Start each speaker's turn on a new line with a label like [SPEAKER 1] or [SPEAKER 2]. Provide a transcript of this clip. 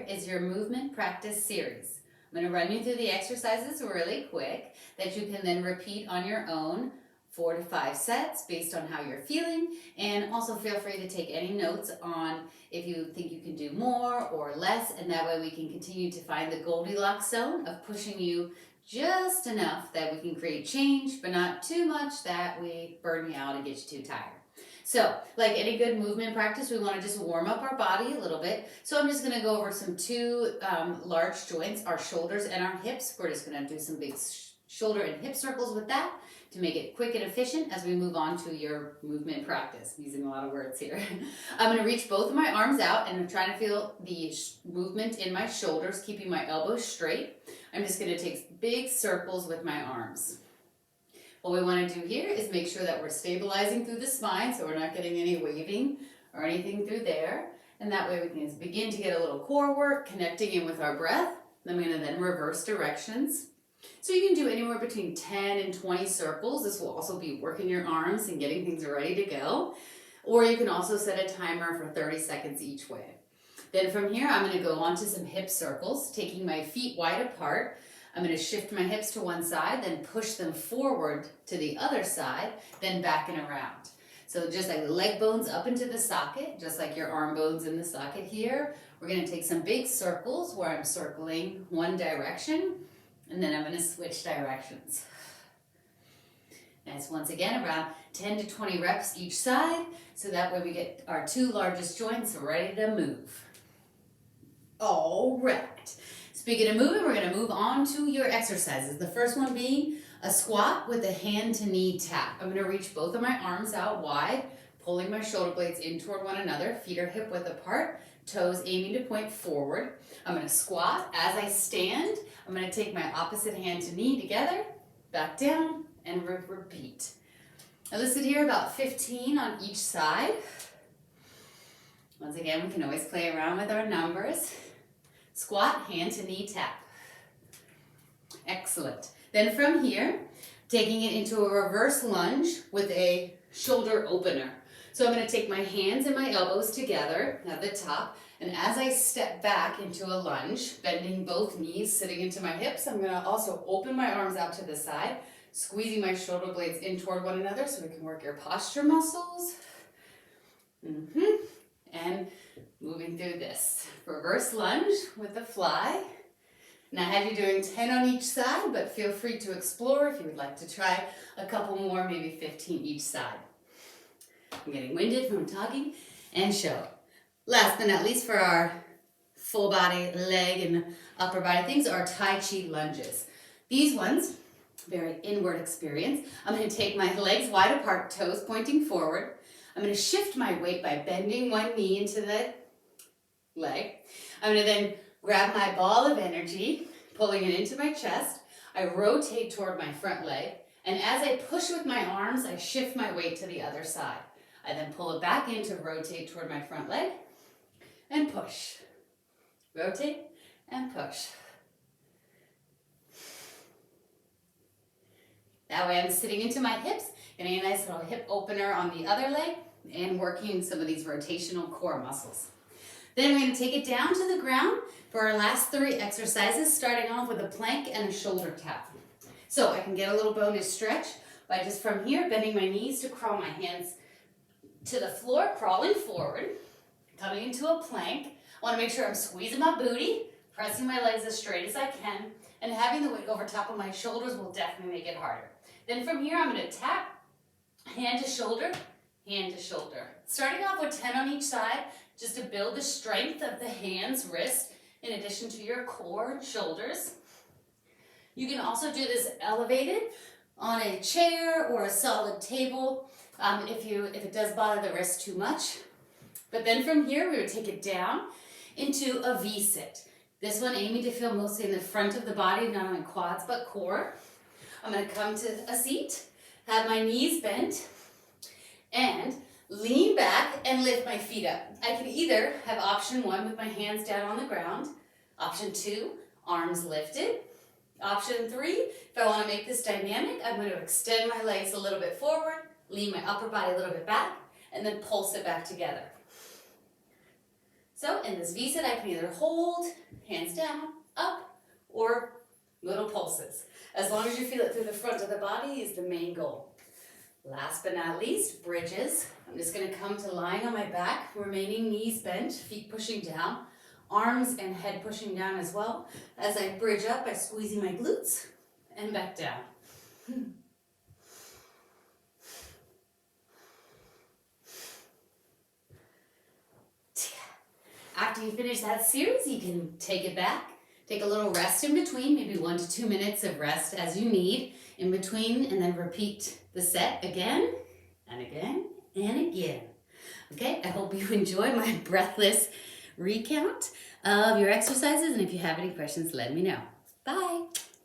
[SPEAKER 1] here is your movement practice series. I'm going to run you through the exercises really quick that you can then repeat on your own 4 to 5 sets based on how you're feeling, and also feel free to take any notes on if you think you can do more or less, and that way we can continue to find the Goldilocks zone of pushing you just enough that we can create change, but not too much that we burn you out and get you too tired. So, like any good movement practice, we want to just warm up our body a little bit. So I'm just going to go over some two large joints, our shoulders and our hips. We're just going to do some big shoulder and hip circles with that to make it quick and efficient as we move on to your movement practice. I'm using a lot of words here. I'm going to reach both of my arms out and I'm trying to feel the movement in my shoulders, keeping my elbows straight. I'm just going to take big circles with my arms. What we want to do here is make sure that we're stabilizing through the spine so we're not getting any waving or anything through there. And that way we can begin to get a little core work, connecting in with our breath. I'm going to then reverse directions. So you can do anywhere between 10 and 20 circles. This will also be working your arms and getting things ready to go. Or you can also set a timer for 30 seconds each way. Then from here, I'm going to go on to some hip circles, taking my feet wide apart. I'm going to shift my hips to one side, then push them forward to the other side, then back and around. So just like the leg bones up into the socket, just like your arm bones in the socket here. We're going to take some big circles where I'm circling one direction, and then I'm going to switch directions. And it's once again around 10 to 20 reps each side, so that way we get our two largest joints ready to move. All right. Speaking of moving, we're going to move on to your exercises. The first one being a squat with a hand to knee tap. I'm going to reach both of my arms out wide, pulling my shoulder blades in toward one another. Feet are hip width apart, toes aiming to point forward. I'm going to squat. As I stand, I'm going to take my opposite hand to knee together, back down, and repeat. I listed here about 15 on each side. Once again, we can always play around with our numbers. Squat, hand to knee tap. Excellent. Then from here, taking it into a reverse lunge with a shoulder opener. So I'm going to take my hands and my elbows together at the top, and as I step back into a lunge, bending both knees, sitting into my hips, I'm going to also open my arms out to the side, squeezing my shoulder blades in toward one another so we can work your posture muscles. And moving through this. Reverse lunge with the fly. Now I have you doing 10 on each side, but feel free to explore if you would like to try a couple more, maybe 15 each side. I'm getting winded from talking and show. Last but not least, for our full body, leg and upper body things, are Tai Chi lunges. These ones, very inward experience. I'm going to take my legs wide apart, toes pointing forward. I'm going to shift my weight by bending one knee into the leg. I'm going to then grab my ball of energy, pulling it into my chest. I rotate toward my front leg, and as I push with my arms, I shift my weight to the other side. I then pull it back in to rotate toward my front leg, and push. Rotate and push. That way I'm sitting into my hips, getting a nice little hip opener on the other leg, and working some of these rotational core muscles. Then we're going to take it down to the ground for our last 3 exercises, starting off with a plank and a shoulder tap. So I can get a little bonus stretch by just from here bending my knees to crawl my hands to the floor, crawling forward, coming into a plank. I want to make sure I'm squeezing my booty, pressing my legs as straight as I can, and having the weight over top of my shoulders will definitely make it harder. Then from here I'm going to tap, hand to shoulder, hand to shoulder. Starting off with 10 on each side, just to build the strength of the hands, wrist, in addition to your core and shoulders. You can also do this elevated on a chair or a solid table if it does bother the wrist too much. But then from here, we would take it down into a V-sit. This one aiming to feel mostly in the front of the body, not only quads but core. I'm going to come to a seat, have my knees bent, and lean back and lift my feet up. I can either have option 1 with my hands down on the ground, option 2, arms lifted, option 3, if I want to make this dynamic, I'm going to extend my legs a little bit forward, lean my upper body a little bit back, and then pulse it back together. So in this V sit, I can either hold, hands down, up, or little pulses. As long as you feel it through the front of the body is the main goal. Last but not least, bridges. I'm just gonna come to lying on my back, remaining knees bent, feet pushing down, arms and head pushing down as well. As I bridge up, I squeeze my glutes and back down. After you finish that series, you can take it back, take a little rest in between, maybe 1 to 2 minutes of rest as you need in between, and then repeat the set again and again and again. Okay, I hope you enjoy my breathless recount of your exercises, and if you have any questions, let me know. Bye.